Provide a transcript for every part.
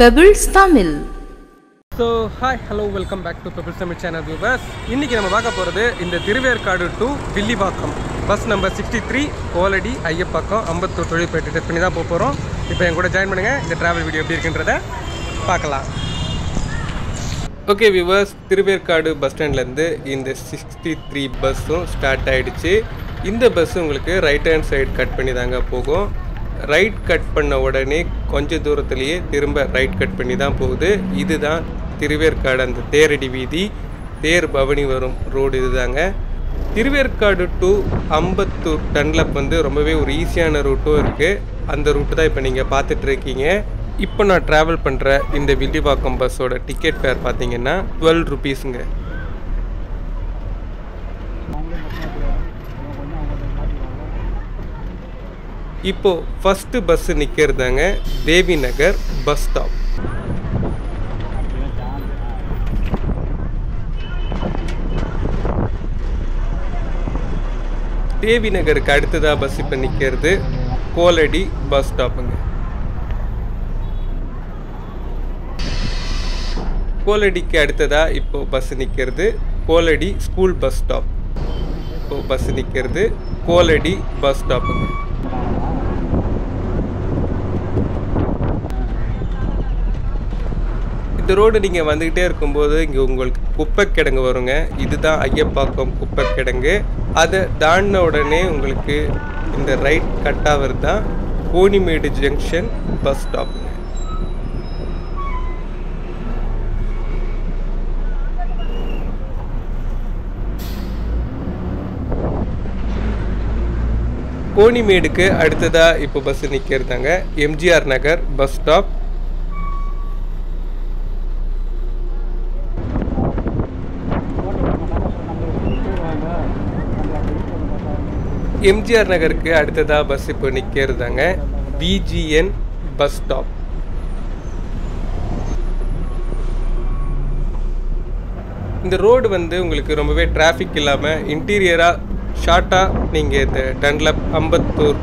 Pebbles Tamil. So hi, hello, welcome back to Pebbles Tamil channel viewers. இன்னைக்கு நம்ம பார்க்க போறது இந்த Thiruverkadu to Villivakkam bus number 63 Koladi Ayyappakkam Ambattur தொழிற்பேட்டை டெஸ்ட் பண்ணி தான் போறோம். இப்போ என் கூட ஜாயின் பண்ணுங்க. இந்த டிராவல் வீடியோ எப்படி இருக்குன்றத பார்க்கலாம். ஓகே வியூவர்ஸ், திருவேற்காடு பஸ் ஸ்டாண்ட்லேருந்து இந்த 63 பஸ்ஸும் ஸ்டார்ட் ஆகிடுச்சு. இந்த பஸ் உங்களுக்கு ரைட் ஹேண்ட் சைடு கட் பண்ணி தாங்க போகும். ரைட் கட் பண்ண உடனே கொஞ்சம் தூரத்துலேயே திரும்ப ரைட் கட் பண்ணி தான் போகுது. இதுதான் திருவேற்காடு அந்த தேரடி வீதி, தேர் பவனி வரும் ரோடு இதுதாங்க. திருவேற்காடு டு அம்பத்தூர் டன்லப் ரொம்பவே ஒரு ஈஸியான ரூட்டும் இருக்குது. அந்த ரூட்டு தான் இப்போ நீங்கள் பார்த்துட்ருக்கீங்க. இப்போ நான் ட்ராவல் பண்ணுற இந்த வில்லிவாக்கம் பஸ்ஸோட டிக்கெட் ஃபேர் பார்த்தீங்கன்னா 12 ருபீஸுங்க. இப்போது ஃபஸ்ட்டு பஸ்ஸு நிற்கிறதாங்க தேவி நகர் பஸ் ஸ்டாப். தேவி நகருக்கு அடுத்ததாக பஸ் இப்போ நிற்கிறது கோலடி பஸ் ஸ்டாப்புங்க. கோலடிக்கு அடுத்ததாக இப்போது பஸ் நிற்கிறது கோலடி ஸ்கூல் பஸ் ஸ்டாப். இப்போது பஸ் நிற்கிறது கோலடி பஸ் ஸ்டாப்புங்க. இந்த ரோடு நீங்கள் வந்துக்கிட்டே இருக்கும்போது இங்கே உங்களுக்கு குப்பை கிடங்கு வருங்க. இதுதான் ஐயப்பாக்கம் குப்பை கிடங்கு. அதை தாண்டின உடனே உங்களுக்கு இந்த ரைட் கட்டாவது தான் கோணிமேடு ஜங்ஷன் பஸ் ஸ்டாப்புங்க. கோணிமேடுக்கு அடுத்ததாக இப்போ பஸ் நிற்கிறதாங்க எம்ஜிஆர் நகர் பஸ் ஸ்டாப். எம்ஜிஆர் நகருக்கு அடுத்ததாக பஸ் இப்போ நிற்கிறதாங்க விஜிஎன் பஸ் ஸ்டாப். இந்த ரோடு உங்களுக்கு ரொம்பவே டிராஃபிக் இல்லாமல் இன்டீரியராக ஷார்ட்டாக நீங்கள் இந்த டன்லப் அம்பத்தூர்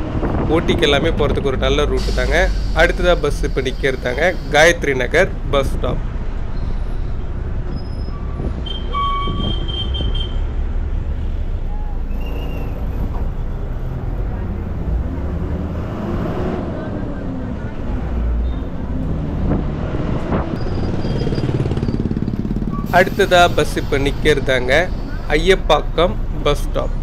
ஊட்டிக்கு எல்லாமே போகிறதுக்கு ஒரு நல்ல ரூட்டு தாங்க. அடுத்ததாக பஸ் இப்போ நிற்கிறதாங்க காயத்ரி நகர் பஸ் ஸ்டாப். அடுத்ததாக பஸ் இப்போ நிற்கிறதாங்க ஐயப்பாக்கம் பஸ் ஸ்டாப்.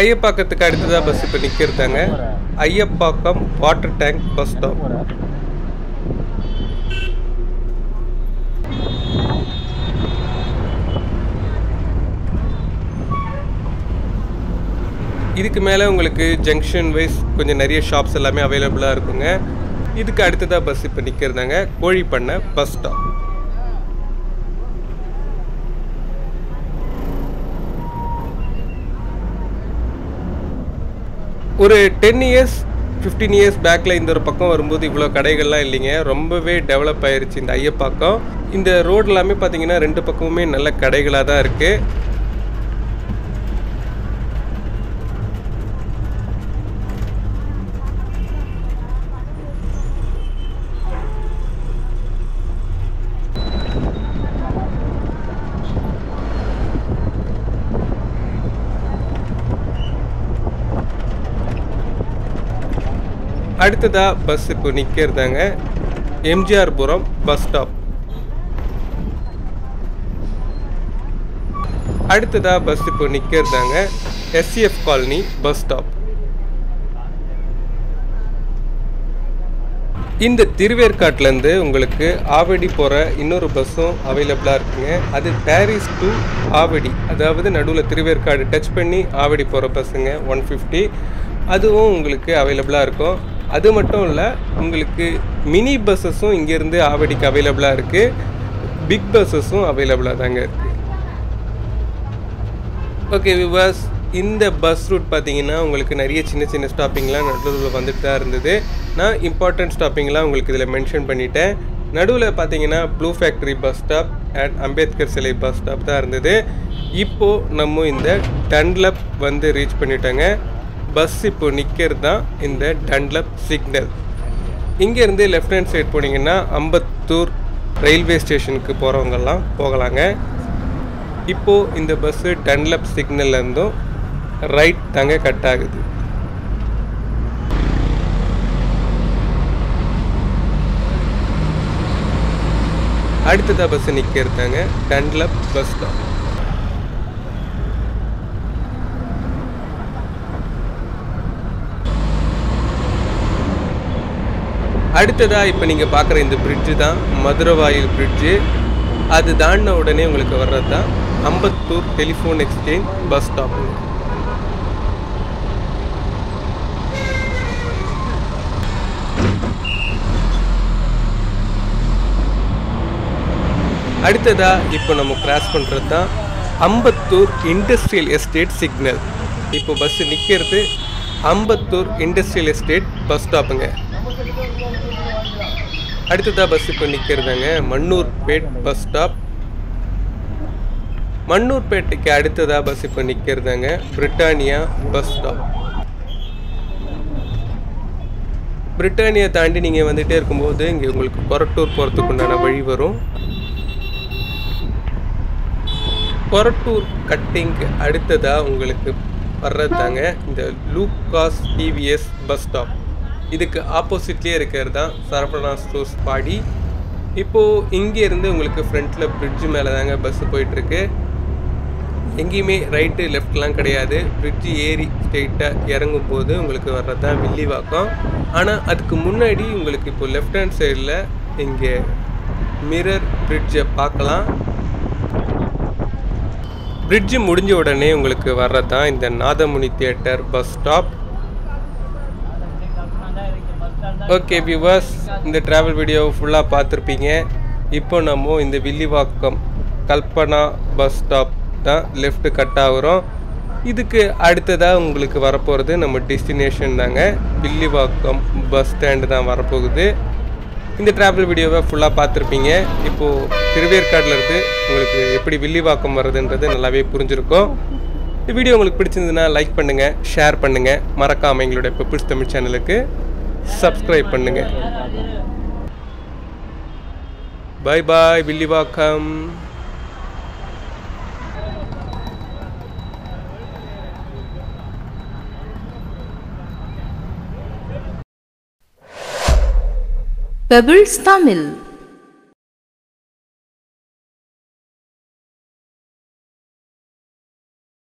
ஐயப்பாக்கத்துக்கு அடுத்ததாக பஸ் இப்போ நிற்கிறதாங்க Ayyappakkam water tank bus stop. இதுக்கு மேலே உங்களுக்கு ஜங்ஷன் வைஸ் கொஞ்சம் நிறைய ஷாப்ஸ் எல்லாமே அவைலபிளாக இருக்குங்க. இதுக்கு அடுத்ததாக பஸ் இப்போ நிற்கிறதாங்க கோழிப்பண்ணை பஸ் ஸ்டாப். ஒரு 10 இயர்ஸ் 15 இயர்ஸ் பேக்கில் இந்த ஒரு பக்கம் வரும்போது இவ்வளோ கடைகள்லாம் இல்லைங்க. ரொம்பவே டெவலப் ஆயிடுச்சு இந்த ஐயப்பாக்கம். இந்த ரோடு எல்லாமே பார்த்தீங்கன்னா 2 பக்கமுமே நல்ல கடைகளாக தான் இருக்குது. அடுத்ததாக பஸ் இப்போ நிற்கிறதாங்க எம்ஜிஆர்புரம் பஸ் ஸ்டாப். அடுத்ததாக பஸ் இப்போ நிற்கிறதாங்க எஸ்சிஎஃப் காலனி பஸ் ஸ்டாப். இந்த திருவேற்காட்டிலேருந்து உங்களுக்கு ஆவடி போகிற இன்னொரு பஸ்ஸும் அவைலபிளாக இருக்குங்க. அது பாரிஸ் டு ஆவடி, அதாவது நடுவில் திருவேற்காடு டச் பண்ணி ஆவடி போகிற பஸ்ஸுங்க 150. அதுவும் உங்களுக்கு அவைலபிளாக இருக்கும். அது மட்டும் இல்லை, உங்களுக்கு மினி பஸ்ஸஸும் இங்கேருந்து ஆவடிக்கு அவைலபிளாக இருக்குது. பிக் பஸ்ஸஸும் அவைலபிளாக தாங்க இருக்குது. ஓகே வியூவர்ஸ், இந்த பஸ் ரூட் பார்த்தீங்கன்னா உங்களுக்கு நிறைய சின்ன சின்ன ஸ்டாப்பிங்லாம் நடுவில் வந்துட்டு தான் இருந்தது. நான் இம்பார்ட்டண்ட் ஸ்டாப்பிங்லாம் உங்களுக்கு இதில் மென்ஷன் பண்ணிட்டேன். நடுவில் பார்த்தீங்கன்னா blue factory bus stop and Ambedkar சிலை பஸ் ஸ்டாப் தான் இருந்தது. இப்போது நம்ம இந்த டன்லப் ரீச் பண்ணிட்டோங்க. பஸ் இப்போ நிற்கிறது தான் இந்த டன்லப் சிக்னல். இங்கேருந்து லெஃப்ட் ஹேண்ட் சைட் போனீங்கன்னா அம்பத்தூர் ரயில்வே ஸ்டேஷனுக்கு போகிறவங்கெல்லாம் போகலாங்க. இப்போது இந்த பஸ்ஸு டன்லப் சிக்னல்லேருந்தும் ரைட் தாங்க கட் ஆகுது. அடுத்ததாக பஸ்ஸு நிற்கிறதாங்க டன்லப் பஸ் ஸ்டாப். அடுத்ததாக இப்போ நீங்கள் பார்க்குற இந்த பிரிட்ஜு தான் மதுரவாயில் பிரிட்ஜு. அது தாண்டின உடனே உங்களுக்கு வர்றது தான் Ambattur telephone exchange bus stop. அடுத்ததாக இப்போ நம்ம கிராஸ் பண்ணுறது தான் அம்பத்தூர் இண்டஸ்ட்ரியல் எஸ்டேட் சிக்னல். இப்போ பஸ்ஸு நிற்கிறது அம்பத்தூர் இண்டஸ்ட்ரியல் எஸ்டேட் பஸ் ஸ்டாப்புங்க. அடுத்ததாக பஸ் இப்போ நிற்கிறதாங்க மண்ணூர்பேட் பஸ் ஸ்டாப். மண்ணூர்பேட்டைக்கு அடுத்ததாக பஸ் இப்போ நிற்கிறதாங்க பிரிட்டானியா பஸ் ஸ்டாப். பிரிட்டானியா தாண்டி நீங்கள் வந்துகிட்டே இருக்கும்போது இங்கே உங்களுக்கு கொரட்டூர் போகிறதுக்கு உண்டான வழி வரும். கொரட்டூர் கட்டிங்க்கு அடுத்ததாக உங்களுக்கு வர்றதாங்க இந்த லூகாஸ் டிவிஎஸ் பஸ் ஸ்டாப். இதுக்கு ஆப்போசிட்லேயே இருக்கிறது தான் சரவணா ஸ்டோர்ஸ் பாடி. இப்போது இங்கேருந்து உங்களுக்கு ஃப்ரண்ட்டில் பிரிட்ஜு மேலே தாங்க பஸ்ஸு போயிட்டுருக்கு. எங்கேயுமே ரைட்டு லெஃப்ட்லாம் கிடையாது. பிரிட்ஜு ஏறி ஸ்ட்ரெயிட்டாக இறங்கும்போது உங்களுக்கு வர்றது தான் வில்லிவாக்கம். ஆனால் அதுக்கு முன்னாடி உங்களுக்கு இப்போது லெஃப்ட் ஹேண்ட் சைடில் இங்கே மிரர் பிரிட்ஜை பார்க்கலாம். பிரிட்ஜு முடிஞ்ச உடனே உங்களுக்கு வர்றது தான் இந்த Nathamuni theatre bus stop. Okay viewers, இந்த ட்ராவல் வீடியோ ஃபுல்லாக பார்த்துருப்பீங்க. இப்போ நம்ம இந்த வில்லிவாக்கம் கல்பனா பஸ் ஸ்டாப் தான் லெஃப்ட் கட் ஆகுறோம். இதுக்கு அடுத்ததாக உங்களுக்கு வரப்போகிறது நம்ம டெஸ்டினேஷன் தாங்க வில்லிவாக்கம் பஸ் ஸ்டாண்டு தான் வரப்போகுது. இந்த ட்ராவல் வீடியோவை ஃபுல்லாக பார்த்துருப்பீங்க. இப்போது திருவேற்காடில் இருந்து உங்களுக்கு எப்படி வில்லிவாக்கம் வர்றதுன்றது நல்லாவே புரிஞ்சிருக்கும். இந்த வீடியோ உங்களுக்கு பிடிச்சிருந்ததுன்னா லைக் பண்ணுங்கள், ஷேர் பண்ணுங்கள். மறக்காமல் எங்களுடைய பெப்பிள்ஸ் தமிழ் சேனலுக்கு சப்ஸ்கிரைப் பண்ணுங்கள். பாய் பாய் வில்லிவாக்கம். பெபிள்ஸ் தமிழ்.